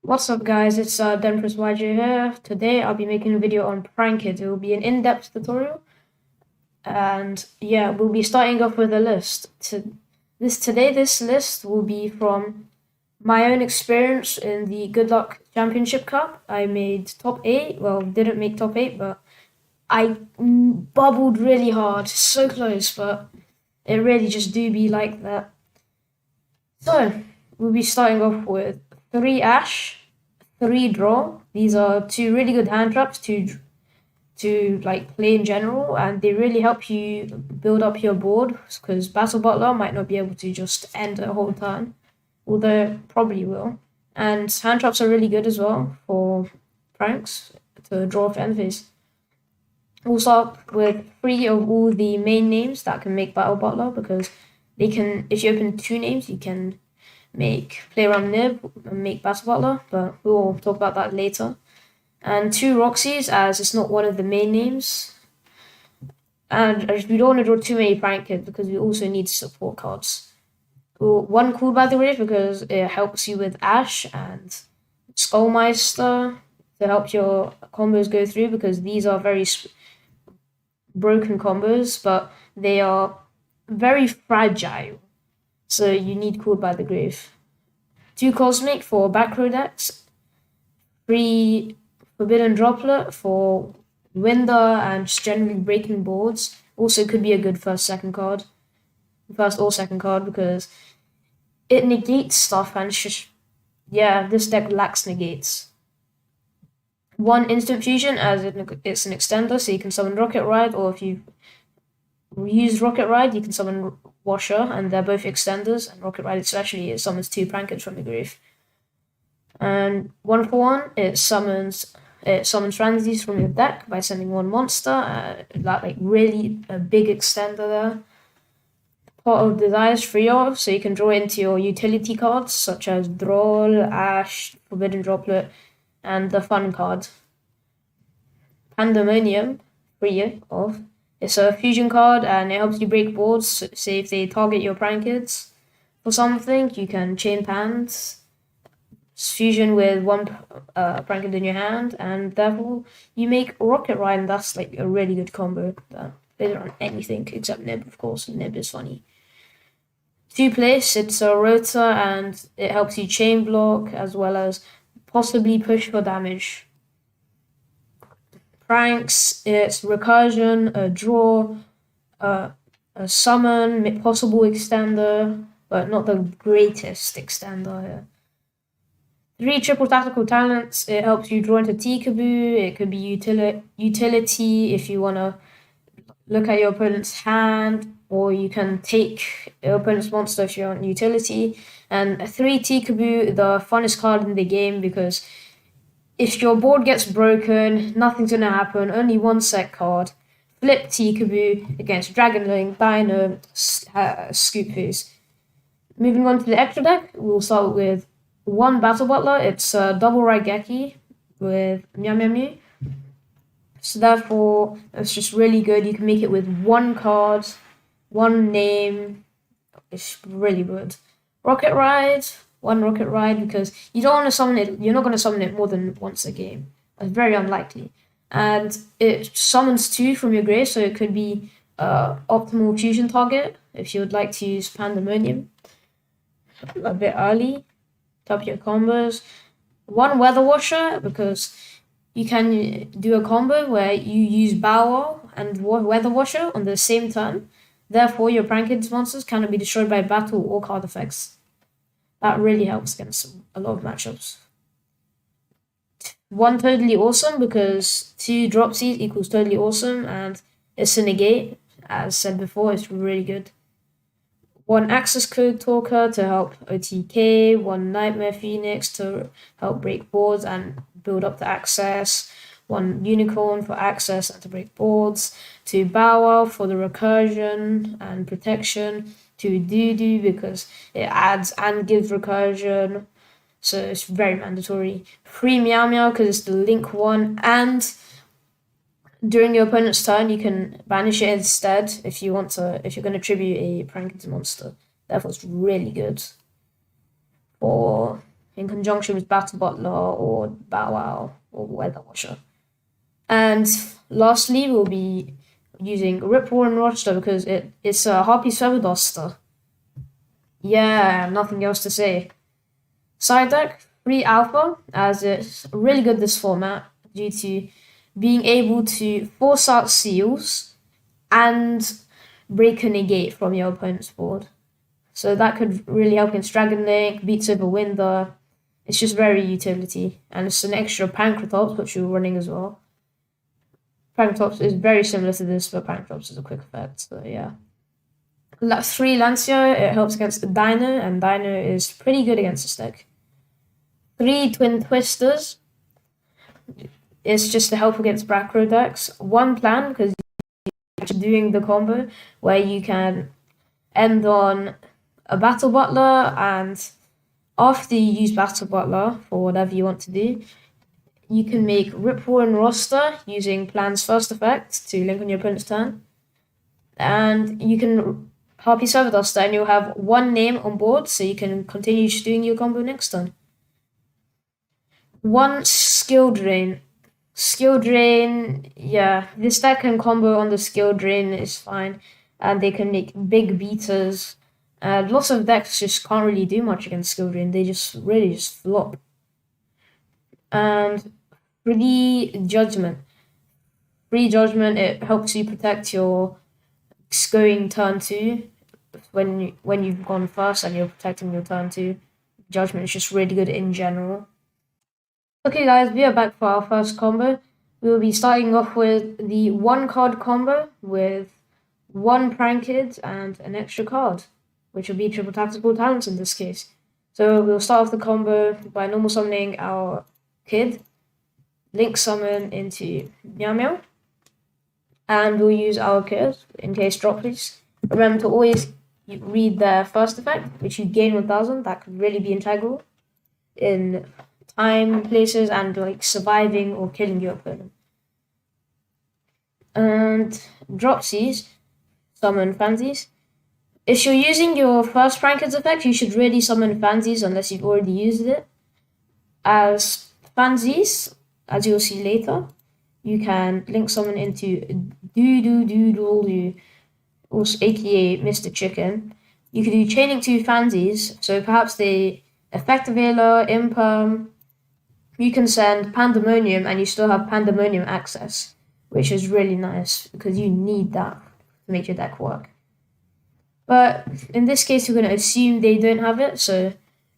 What's up guys, it's Denver's YJ here. Today I'll be making a video on prank it. It will be an in-depth tutorial. And yeah, we'll be starting off with a list. This list will be from my own experience in the Good Luck Championship Cup. I made top 8. Well, didn't make top 8, but I bubbled really hard. So close, but it really just do be like that. So, we'll be starting off with 3 Ash, 3 Draw. These are 2 really good hand traps to like play in general, and they really help you build up your board, because Battle Butler might not be able to just end a whole turn, although probably will. And hand traps are really good as well for pranks to draw off end phase. We'll start with 3 of all the main names that can make Battle Butler, because they can, if you open 2 names, you can make Play Around Nib and make Battle Butler, but we'll talk about that later. And 2 Roxys, as it's not one of the main names. And we don't want to draw too many prank kids because we also need support cards. 1 Cool by the Grave, because it helps you with Ash, and Skullmeister to help your combos go through, because these are very broken combos, but they are very fragile. So you need Cooled by the Grave. 2 Cosmic for back row decks. 3 Forbidden Droplet for Winder and just generally breaking boards. Also could be a good first or second card, because it negates stuff, and this deck lacks negates. 1 Instant Fusion, as it's an extender, so you can summon Rocket Ride, or if you use Rocket Ride, you can summon Washer, and they're both extenders, and Rocket Ride especially, it summons 2 Prankets from the grave. And 1 for 1, it summons Franzies from your deck by sending 1 monster, really a big extender there. Pot of Desires free of, so you can draw into your utility cards, such as Droll, Ash, Forbidden Droplet, and the fun card. Pandemonium free of. It's a fusion card, and it helps you break boards. So say if they target your Prankids for something, you can chain Pans, fusion with 1 Prankid in your hand, and therefore you make Rocket Ride, and that's like a really good combo that plays on anything except Nib, of course. Nib is funny. 2 place, it's a rotor, and it helps you chain block as well as possibly push for damage. Pranks, it's recursion, a draw, a summon, possible extender, but not the greatest extender here. 3 triple tactical talents, it helps you draw into Tikaboo. It could be utility if you want to look at your opponent's hand, or you can take your opponent's monster if you're on utility. And 3 Tikaboo, the funnest card in the game, because if your board gets broken, nothing's gonna happen, only 1 set card. Flip Tikaboo against Dragon Link, Dino, Scoop Phase. Moving on to the extra deck, we'll start with 1 Battle Butler. It's a double Raigeki with Meow Meow Mew. So therefore, it's just really good. You can make it with 1 card, 1 name. It's really good. Rocket Ride. 1 Rocket Ride, because you don't want to summon it. You're not going to summon it more than once a game. That's very unlikely. And it summons 2 from your grave, so it could be optimal fusion target if you would like to use Pandemonium a bit early. Top your combos. 1 Weather Washer, because you can do a combo where you use Bow and Weather Washer on the same turn. Therefore, your Prankids monsters cannot be destroyed by battle or card effects. That really helps against a lot of matchups. 1 Totally Awesome, because 2 Dropsies equals Totally Awesome, and it's a negate. As said before, it's really good. 1 Access Code Talker to help OTK, 1 Nightmare Phoenix to help break boards and build up the access, 1 Unicorn for access and to break boards, 2 Bow Wow for the recursion and protection, 2 Doo because it adds and gives recursion, so it's very mandatory. 3 Meow Meow because it's the link 1, and during your opponent's turn, you can banish it instead if you're going to tribute a Pranked monster. Therefore, it's really good. 4 in conjunction with Battle Butler or Bow Wow or Weather Watcher. And lastly, we'll be using Rip Roar and Roster because it's a Harpy's Feather Duster. Yeah, nothing else to say. Side deck, 3 Alpha, as it's really good this format due to being able to force out seals and break a negate from your opponent's board. So that could really help against Dragon Link, Beats Over Winder. It's just very utility. And it's an extra Pancratops, which you're running as well. Pancratops is very similar to this, but Pancratops is a quick effect, so yeah. 3 Lancio, it helps against Dino, and Dino is pretty good against this deck. 3 Twin Twisters, it's just to help against Brackrow decks. 1 Plan, because you're doing the combo where you can end on a Battle Butler, and after you use Battle Butler for whatever you want to do, you can make Rip Roar and Roster using Plan's first effect to link on your opponent's turn. And you can Harpy's Feather Duster, and you'll have 1 name on board, so you can continue just doing your combo next turn. 1 Skill Drain. Skill Drain, yeah, this deck can combo on the Skill Drain, is fine. And they can make big beaters. Lots of decks just can't really do much against Skill Drain, they just really just flop. And Free Judgment. Free Judgment, it helps you protect your going turn 2 when you've gone first and you're protecting your turn 2. Judgment is just really good in general. Okay guys, we are back for our first combo. We will be starting off with the 1 card combo with 1 Prankid and an extra card, which will be triple tactical talents in this case. So we'll start off the combo by normal summoning our kid, link summon into Meow Meow, and we'll use our kid in case drop, please. Remember to always read their first effect, which you gain 1000. That could really be integral in time, places, and like surviving or killing your opponent. And Dropsies, summon Fansies. If you're using your first Prankid's effect, you should really summon Fansies unless you've already used it. As Fansies, as you'll see later, you can link summon into Doodoo, also aka Mr. Chicken. You can do chaining 2 Fansies, so perhaps they effect Veiler, Imperm. You can send Pandemonium and you still have Pandemonium access, which is really nice because you need that to make your deck work. But in this case, we're going to assume they don't have it, so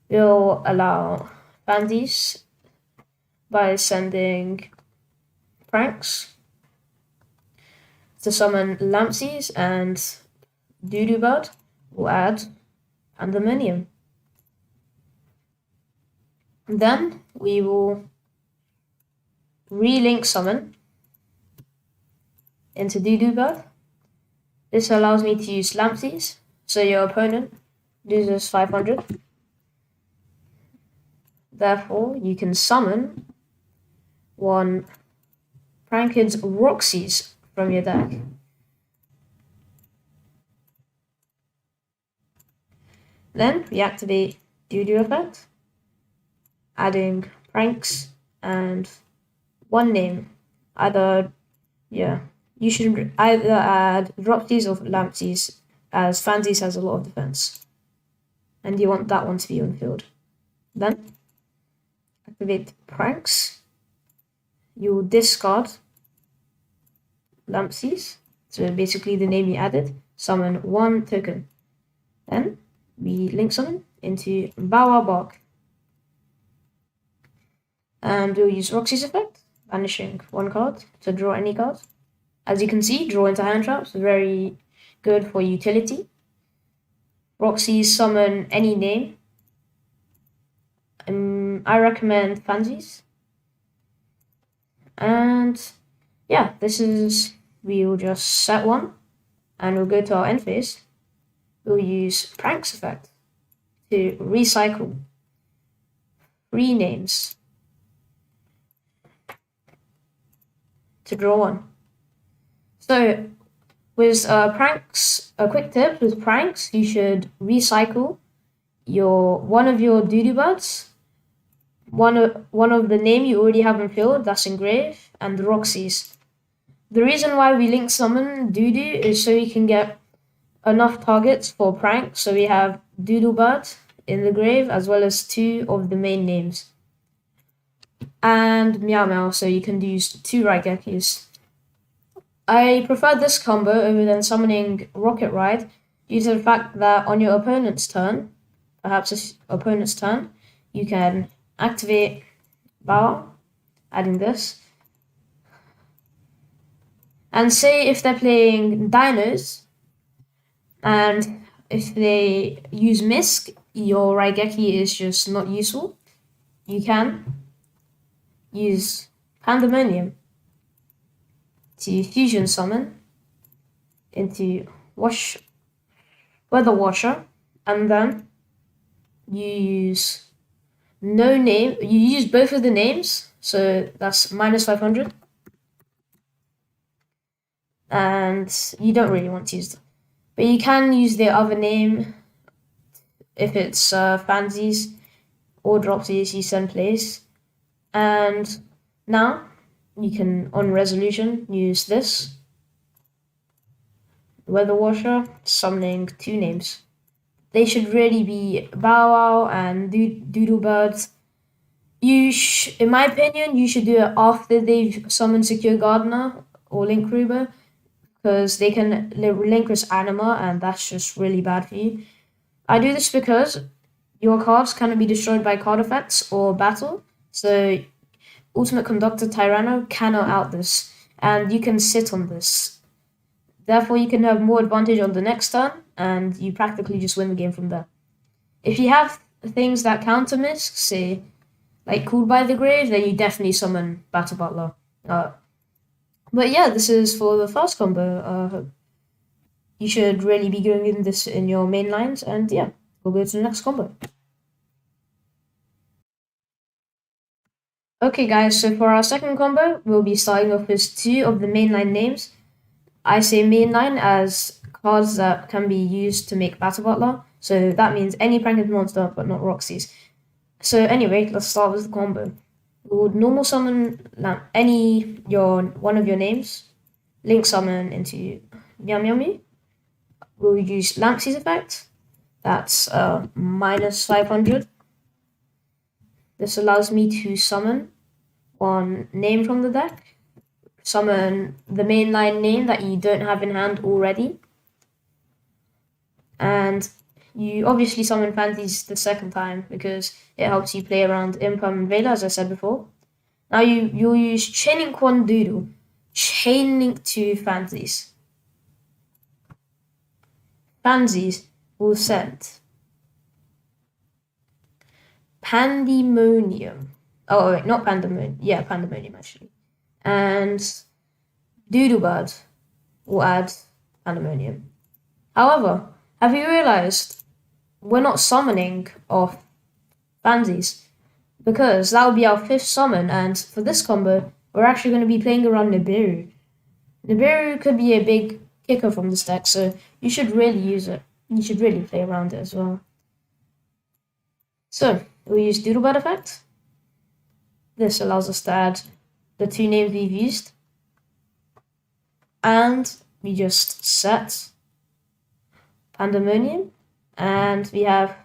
we'll allow Fansies by sending Pranks to summon Lampsies, and Doodoo Bird will add Pandemonium. Then we will relink summon into Doodoo Bird. This allows me to use Lampsies, so your opponent loses 500. Therefore, you can summon 1 Prankid's Roxy's from your deck. Then we activate Doodoo effect, adding Pranks and 1 name. You should either add Dropsies or Lampsies, as Fansies has a lot of defense. And you want that one to be on field. Then activate Pranks. You will discard Lampsies, so basically the name you added, summon 1 token. Then we link summon into Bow Wow Bark. And we'll use Roxy's effect, banishing 1 card to draw any card. As you can see, draw into hand traps, very good for utility. Roxy's summon any name. I recommend Fansies. And yeah, we'll just set 1, and we'll go to our end phase. We'll use Pranks effect to recycle 3 names to draw 1. So with Pranks, a quick tip with Pranks, you should recycle one of your Doodoo Birds one of the name you already have in field, that's in grave, and the Roxy's. The reason why we link summon Doodoo is so you can get enough targets for prank. So we have Doodlebird in the grave, as well as 2 of the main names. And Meow Meow, so you can use 2 Raigekis. I prefer this combo over than summoning Rocket Ride due to the fact that on your opponent's turn, you can activate Bow, adding this. And say if they're playing Dinos, and if they use Misk, your Raigeki is just not useful. You can use Pandemonium to fusion summon into Weather Washer, and then you use you use both of the names, so that's -500, and you don't really want to use them. But you can use the other name if it's fansies or dropsies you send plays. And now you can, on resolution, use this Weather Washer, summoning 2 names. They should really be Bow Wow and Doodlebird. In my opinion, you should do it after they've summoned Secure Gardener or Link Ruber, because they can relinquish Anima, and that's just really bad for you. I do this because your cards cannot be destroyed by card effects or battle, so Ultimate Conductor Tyranno cannot out this, and you can sit on this. Therefore, you can have more advantage on the next turn, and you practically just win the game from there. If you have things that counter Misk, say, like Cooled by the Grave, then you definitely summon Battle Butler. But yeah, this is for the first combo. You should really be doing this in your main lines, and yeah, we'll go to the next combo. Okay guys, so for our second combo, we'll be starting off with 2 of the mainline names. I say mainline as cards that can be used to make Battle Butler, so that means any Pranked monster, but not Roxy's. So anyway, let's start with the combo. We would normal summon one of your names, link summon into Meow Meow Mew. We'll use Lampsy's effect, that's -500. This allows me to summon 1 name from the deck, summon the mainline name that you don't have in hand already, and you obviously summon Fancies the second time because it helps you play around Imperm and Vela, as I said before. Now you'll use Chaining Quan Doodle, Chaining 2 Fancies. Fancies will send Pandemonium. Oh wait, not Pandemonium. Yeah, Pandemonium actually. And Doodlebird will add Pandemonium. However, have you realized we're not summoning off Fancies? Because that will be our 5th summon, and for this combo, we're actually going to be playing around Nibiru. Nibiru could be a big kicker from this deck, so you should really use it. You should really play around it as well. So, we'll use Doodlebird effect. This allows us to add the 2 names we've used. And we just set Pandemonium. And we have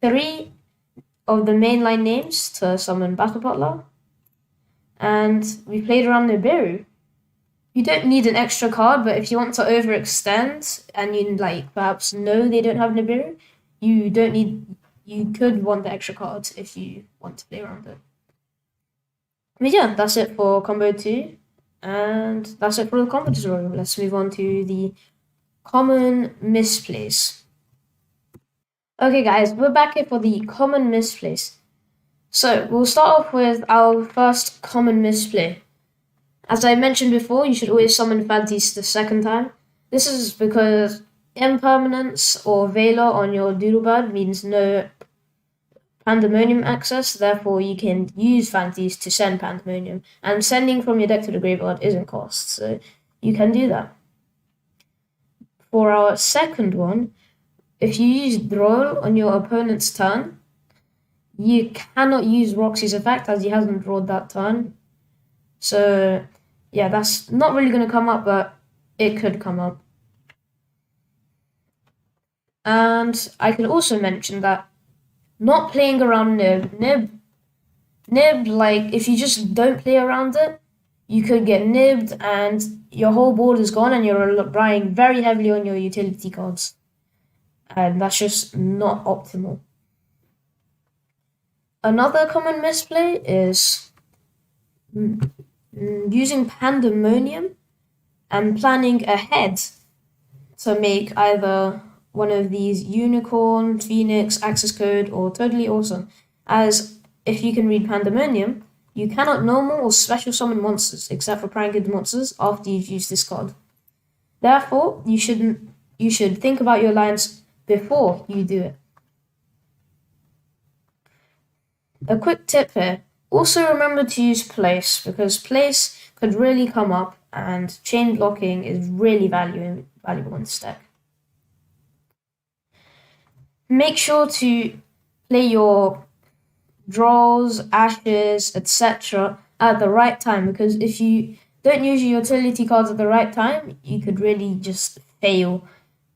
3 of the mainline names to summon Battle Butler. And we played around Nibiru. You don't need an extra card, but if you want to overextend and you perhaps know they don't have Nibiru, you could want the extra card if you want to play around it. But yeah, that's it for combo 2, and that's it for the combo tutorial. Let's move on to the common misplays. Okay guys, we're back here for the common misplays. So we'll start off with our first common misplay. As I mentioned before, you should always summon Fancies the second time. This is because Impermanence or Vela on your Doodlebird means no Pandemonium access, therefore you can use Fancies to send Pandemonium, and sending from your deck to the graveyard isn't cost, so you can do that. For our second one, if you use Droll on your opponent's turn, you cannot use Roxy's effect as he hasn't drawed that turn. So, yeah, that's not really going to come up, but it could come up. And I can also mention that not playing around Nib, like, if you just don't play around it, you could get nibbed and your whole board is gone and you're relying very heavily on your utility cards. And that's just not optimal. Another common misplay is using Pandemonium and planning ahead to make either one of these Unicorn, Phoenix, Access Code, or Totally Awesome. As if you can read Pandemonium, you cannot normal or special summon monsters except for Pranked monsters after you've used this card. Therefore, you should think about your lines before you do it. A quick tip here. Also remember to use place, because place could really come up and chain blocking is really valuable in this deck. Make sure to play your draws, ashes, etc. at the right time, because if you don't use your utility cards at the right time, you could really just fail.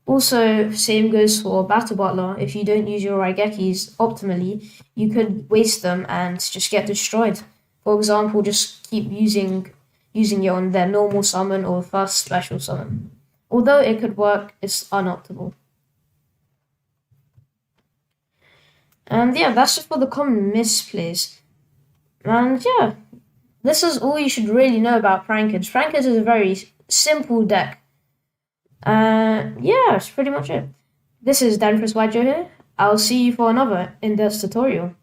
Also, same goes for Battle Butler. If you don't use your Raigekis optimally, you could waste them and just get destroyed. For example, just keep using it on their normal summon or first special summon. Although it could work, it's unoptimal. And yeah, that's just for the common misplays. And yeah, this is all you should really know about Prankage. Prankage is a very simple deck. Yeah, that's pretty much it. This is Dan Chris Wajo here. I'll see you for another in-depth tutorial.